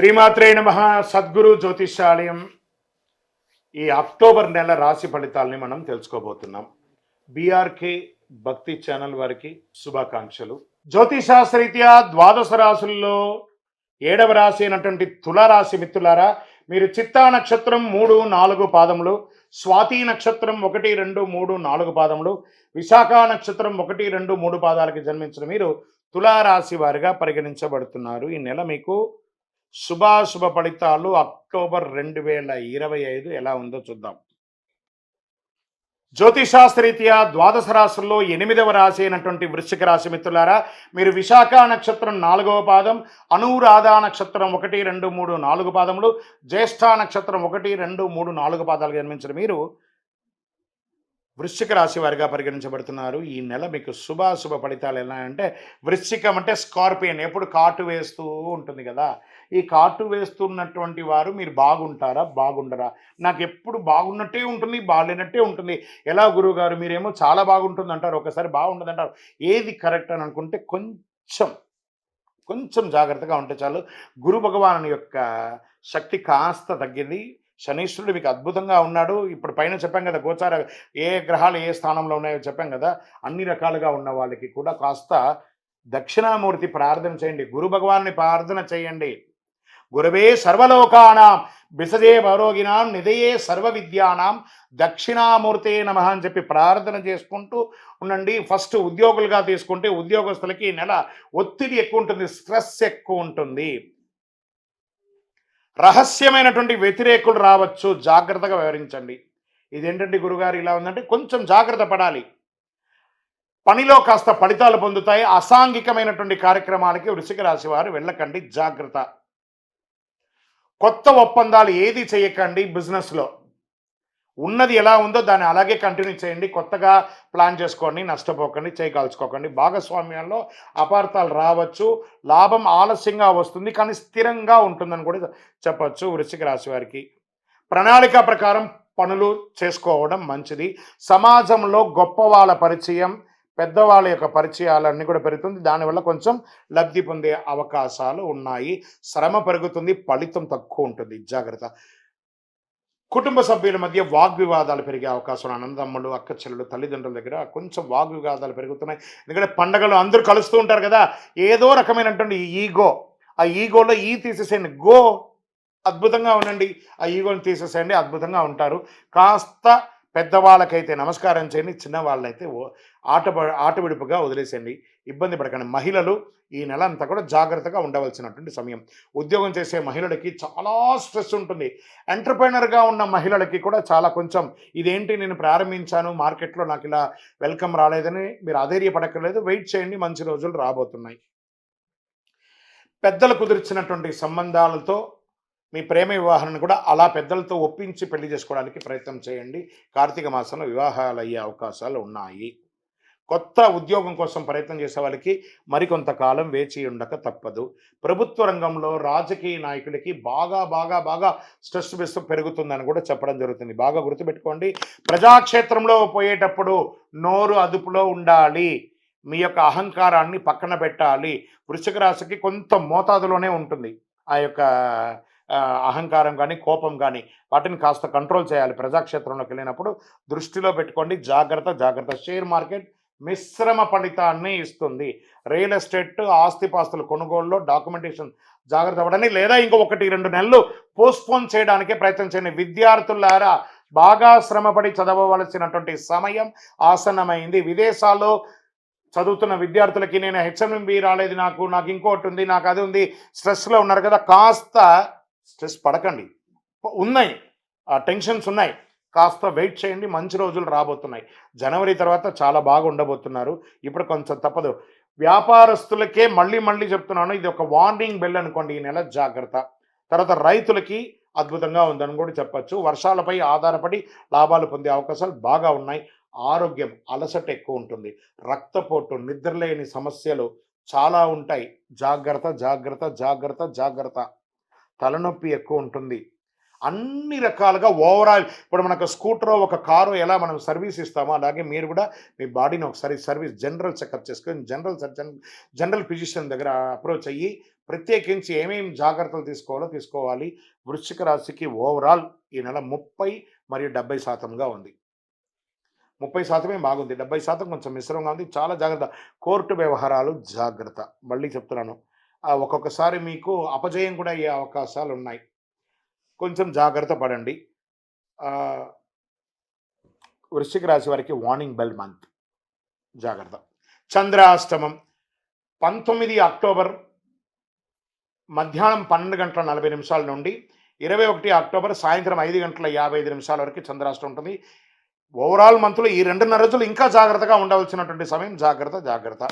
శ్రీమాత్రే నమః. సద్గురు జ్యోతిష్యాలయం ఈ అక్టోబర్ నెల రాశి ఫలితాలని మనం తెలుసుకోబోతున్నాం. బీఆర్కే భక్తి ఛానల్ వారికి శుభాకాంక్షలు. జ్యోతిశాస్త్రరీత్యా ద్వాదశ రాశుల్లో 7వ రాశి అయినటువంటి తులారాశి మిత్రులారా, మీరు చిత్తా నక్షత్రం 3, 4 పాదములు, స్వాతి నక్షత్రం 1, 2, 3, 4 పాదములు, విశాఖ నక్షత్రం 1, 2, 3 పాదాలకి జన్మించిన మీరు తులారాశి వారిగా పరిగణించబడుతున్నారు. ఈ నెల మీకు శుభాశుభ ఫలితాలు అక్టోబర్ 2025 ఎలా ఉందో చూద్దాం. జ్యోతిశాస్త్రరీత్యా ద్వాదశ రాశుల్లో 8వ రాశి అయినటువంటి వృశ్చిక రాశి మిత్రులారా, మీరు విశాఖ నక్షత్రం 4వ పాదం, అనురాధ నక్షత్రం 1, 2, 3, 4 పాదములు, జ్యేష్ఠ నక్షత్రం 1, 2, 3, 4 పాదాలు జన్మించిన మీరు వృశ్చిక రాశి వారిగా పరిగణించబడుతున్నారు. ఈ నెల మీకు శుభాశుభ ఫలితాలు ఎలా అంటే, వృశ్చికం అంటే స్కార్పియన్, ఎప్పుడు కాటు వేస్తూ ఉంటుంది కదా. ఈ కాటు వేస్తున్నటువంటి వారు మీరు బాగుంటారా బాగుండరా? నాకు ఎప్పుడు బాగున్నట్టే ఉంటుంది, బాగాలేనట్టే ఉంటుంది. ఎలా గురువుగారు, మీరేమో చాలా బాగుంటుంది అంటారు, ఒకసారి బాగుండదు అంటారు. ఏది కరెక్ట్ అని అనుకుంటే కొంచెం జాగ్రత్తగా ఉంటే చాలు. గురు భగవాను యొక్క శక్తి కాస్త తగ్గింది. శనీశ్వరుడు మీకు అద్భుతంగా ఉన్నాడు. ఇప్పుడు పైన చెప్పాం కదా, గోచార ఏ గ్రహాలు ఏ స్థానంలో ఉన్నాయో చెప్పాం కదా. అన్ని రకాలుగా ఉన్న వాళ్ళకి కూడా కాస్త దక్షిణామూర్తి ప్రార్థన చేయండి, గురు భగవాన్ని ప్రార్థన చేయండి. గురవే సర్వలోకానాం బిసజే భరోగినాం నిధయే సర్వ విద్యానాం దక్షిణామూర్తే నమః అని చెప్పి ప్రార్థన చేసుకుంటూ ఉండండి. ఫస్ట్ ఉద్యోగులుగా తీసుకుంటే ఉద్యోగస్తులకి ఈ నెల ఒత్తిడి ఎక్కువ ఉంటుంది, స్ట్రెస్ ఎక్కువ ఉంటుంది. రహస్యమైనటువంటి వ్యతిరేకులు రావచ్చు, జాగ్రత్తగా వ్యవహరించండి. ఇదేంటంటే గురుగారు ఇలా ఉందంటే కొంచెం జాగ్రత్త పడాలి. పనిలో కాస్త ఫలితాలు పొందుతాయి. అసాంఘికమైనటువంటి కార్యక్రమాలకి వృశ్చిక రాశి వారు వెళ్ళకండి, జాగ్రత్త. కొత్త ఒప్పందాలు ఏది చేయకండి. బిజినెస్లో ఉన్నది ఎలా ఉందో దాన్ని అలాగే కంటిన్యూ చేయండి. కొత్తగా ప్లాన్ చేసుకోండి, నష్టపోకండి, చేయకాల్చుకోకండి. భాగస్వామ్యాల్లో అపార్థాలు రావచ్చు. లాభం ఆలస్యంగా వస్తుంది కానీ స్థిరంగా ఉంటుందని కూడా చెప్పచ్చు. వృశ్చిక రాశి వారికి ప్రణాళిక ప్రకారం పనులు చేసుకోవడం మంచిది. సమాజంలో గొప్ప వాళ్ళ పరిచయం, పెద్దవాళ్ళ యొక్క పరిచయాలన్నీ కూడా పెరుగుతుంది. దానివల్ల కొంచెం లబ్ధి పొందే అవకాశాలు ఉన్నాయి. శ్రమ పెరుగుతుంది, ఫలితం తక్కువ ఉంటుంది, జాగ్రత్త. కుటుంబ సభ్యుల మధ్య వాగ్వివాదాలు పెరిగే అవకాశం, అన్నదమ్ములు, అక్క చెల్లెలు, తల్లిదండ్రుల దగ్గర కొంచెం వాగ్వివాదాలు పెరుగుతున్నాయి. ఎందుకంటే పండగలు అందరూ కలుస్తూ ఉంటారు కదా. ఏదో రకమైనటువంటి ఈగో, ఆ ఈగోలో తీసేసేయండి. అద్భుతంగా ఉండండి. ఆ ఈగోని తీసేసేయండి, అద్భుతంగా ఉంటారు. కాస్త పెద్దవాళ్ళకైతే నమస్కారం చేయండి, చిన్న వాళ్ళైతే ఆట విడుపుగా వదిలేసేయండి. ఇబ్బంది పడకండి. మహిళలు ఈ నెల అంతా కూడా జాగ్రత్తగా ఉండవలసినటువంటి సమయం. ఉద్యోగం చేసే మహిళలకి చాలా స్ట్రెస్ ఉంటుంది. ఎంటర్ప్రైనర్గా ఉన్న మహిళలకి కూడా చాలా కొంచెం ఇదేంటి నేను ప్రారంభించాను మార్కెట్లో నాకు ఇలా వెల్కమ్ రాలేదని మీరు అధైర్యపడక్కర్లేదు. వెయిట్ చేయండి, మంచి రోజులు రాబోతున్నాయి. పెద్దలు కుదిర్చినటువంటి సంబంధాలతో మీ ప్రేమ వివాహాన్ని కూడా అలా పెద్దలతో ఒప్పించి పెళ్లి చేసుకోవడానికి ప్రయత్నం చేయండి. కార్తీక మాసంలో వివాహాలు అయ్యే అవకాశాలు ఉన్నాయి. కొత్త ఉద్యోగం కోసం ప్రయత్నం చేసే వాళ్ళకి మరికొంతకాలం వేచి ఉండక తప్పదు. ప్రభుత్వ రంగంలో రాజకీయ నాయకులకి బాగా స్ట్రెస్ పెరుగుతుందని కూడా చెప్పడం జరుగుతుంది. బాగా గుర్తుపెట్టుకోండి. ప్రజాక్షేత్రంలో పోయేటప్పుడు నోరు అదుపులో ఉండాలి. మీ యొక్క అహంకారాన్ని పక్కన పెట్టాలి. వృశ్చిక రాశికి కొంత మోతాదులోనే ఉంటుంది ఆ యొక్క అహంకారం కానీ కోపం కానీ, వాటిని కాస్త కంట్రోల్ చేయాలి. ప్రజాక్షేత్రంలోకి వెళ్ళినప్పుడు దృష్టిలో పెట్టుకోండి, జాగ్రత్త. షేర్ మార్కెట్ మిశ్రమ ఫలితాన్ని ఇస్తుంది. రియల్ ఎస్టేట్, ఆస్తిపాస్తుల కొనుగోలులో డాక్యుమెంటేషన్ జాగ్రత్త పడండి. లేదా ఇంకో 1-2 నెలలు పోస్ట్పోన్ చేయడానికే ప్రయత్నం చేయండి. విద్యార్థులారా, బాగా శ్రమపడి చదవవలసినటువంటి సమయం ఆసన్నమైంది. విదేశాల్లో చదువుతున్న విద్యార్థులకి నేను హెచ్ఎంఎంబి రాలేదు, నాకు ఇంకోటి ఉంది, నాకు అది ఉంది, స్ట్రెస్లో ఉన్నారు కదా. కాస్త స్ట్రెస్ పడకండి. ఉన్నాయి, ఆ టెన్షన్స్ ఉన్నాయి. కాస్త వెయిట్ చేయండి, మంచి రోజులు రాబోతున్నాయి. జనవరి తర్వాత చాలా బాగా ఉండబోతున్నారు. ఇప్పుడు కొంచెం తప్పదు. వ్యాపారస్తులకే మళ్ళీ చెప్తున్నాను, ఇది ఒక వార్నింగ్ బెల్ అనుకోండి. ఈ నెల జాగ్రత్త. తర్వాత రైతులకి అద్భుతంగా ఉందని కూడా చెప్పచ్చు. వర్షాలపై ఆధారపడి లాభాలు పొందే అవకాశాలు బాగా ఉన్నాయి. ఆరోగ్యం అలసట ఎక్కువ ఉంటుంది. రక్తపోటు, నిద్రలేని సమస్యలు చాలా ఉంటాయి. జాగ్రత్త. తలనొప్పి ఎక్కువ ఉంటుంది. అన్ని రకాలుగా ఓవరాల్ ఇప్పుడు మనకు స్కూటరో, ఒక కారో ఎలా మనం సర్వీస్ ఇస్తామో అలాగే మీరు కూడా మీ బాడీని ఒకసారి సర్వీస్ జనరల్ చెకప్ చేసుకొని జనరల్ ఫిజిషియన్ దగ్గర అప్రోచ్ అయ్యి ప్రత్యేకించి ఏమేమి జాగ్రత్తలు తీసుకోవాలో తీసుకోవాలి. వృశ్చిక రాశికి ఓవరాల్ ఈ నెల 30 మరియు 70% ఉంది. 30% బాగుంది. 70% కొంచెం మిశ్రమంగా ఉంది. చాలా జాగ్రత్త. కోర్టు వ్యవహారాలు జాగ్రత్త. మళ్ళీ చెప్తున్నాను. ఒక్కొక్కసారి మీకు అపజయం కూడా అయ్యే అవకాశాలున్నాయి. కొంచెం జాగ్రత్త పడండి. ఆహ్, వృశ్చిక రాశి వారికి వార్నింగ్ బెల్ మంత్. జాగ్రత్త. చంద్రాష్టమం 19 అక్టోబర్ మధ్యాహ్నం 12:40 నుండి 21 అక్టోబర్ సాయంత్రం 5:55 వరకు చంద్రాష్టమం ఉంటుంది. ఓవరాల్ మంత్లో ఈ 2.5 రోజులు ఇంకా జాగ్రత్తగా ఉండవలసినటువంటి సమయం. జాగ్రత్త.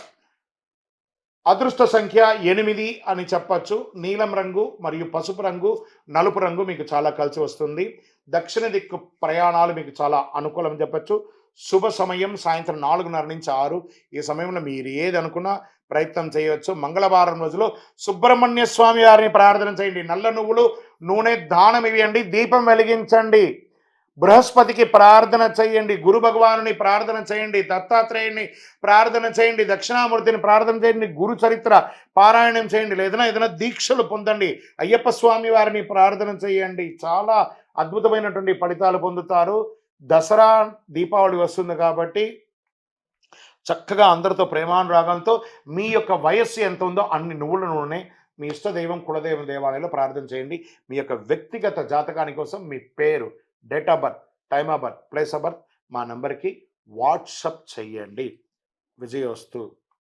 అదృష్ట సంఖ్య 8 అని చెప్పచ్చు. నీలం రంగు మరియు పసుపు రంగు, నలుపు రంగు మీకు చాలా కలిసి వస్తుంది. దక్షిణ దిక్కు ప్రయాణాలు మీకు చాలా అనుకూలం చెప్పచ్చు. శుభ సమయం సాయంత్రం 4:30 నుంచి 6. ఈ సమయంలో మీరు ఏది అనుకున్నా ప్రయత్నం చేయవచ్చు. మంగళవారం రోజులో సుబ్రహ్మణ్య స్వామి వారిని ప్రార్థన చేయండి. నల్ల నువ్వులు, నూనె దానం ఇవ్వండి. దీపం వెలిగించండి. బృహస్పతికి ప్రార్థన చేయండి. గురు భగవానుని ప్రార్థన చేయండి. దత్తాత్రేయుని ప్రార్థన చేయండి. దక్షిణామూర్తిని ప్రార్థన చేయండి. గురు చరిత్ర పారాయణం చేయండి. ఏదైనా దీక్షలు పొందండి. అయ్యప్ప స్వామి వారిని ప్రార్థన చేయండి. చాలా అద్భుతమైనటువంటి ఫలితాలు పొందుతారు. దసరా, దీపావళి వస్తుంది కాబట్టి చక్కగా అందరితో ప్రేమానురాగంతో మీ యొక్క వయస్సు ఎంత ఉందో అన్ని నువ్వుల నూనె మీ ఇష్టదైవం, కులదైవం దేవాలయంలో ప్రార్థన చేయండి. మీ యొక్క వ్యక్తిగత జాతకాని కోసం మీ పేరు, date of birth, time of birth, place of birth మా నంబర్కి వాట్సప్ చెయ్యండి. విజయోస్తు.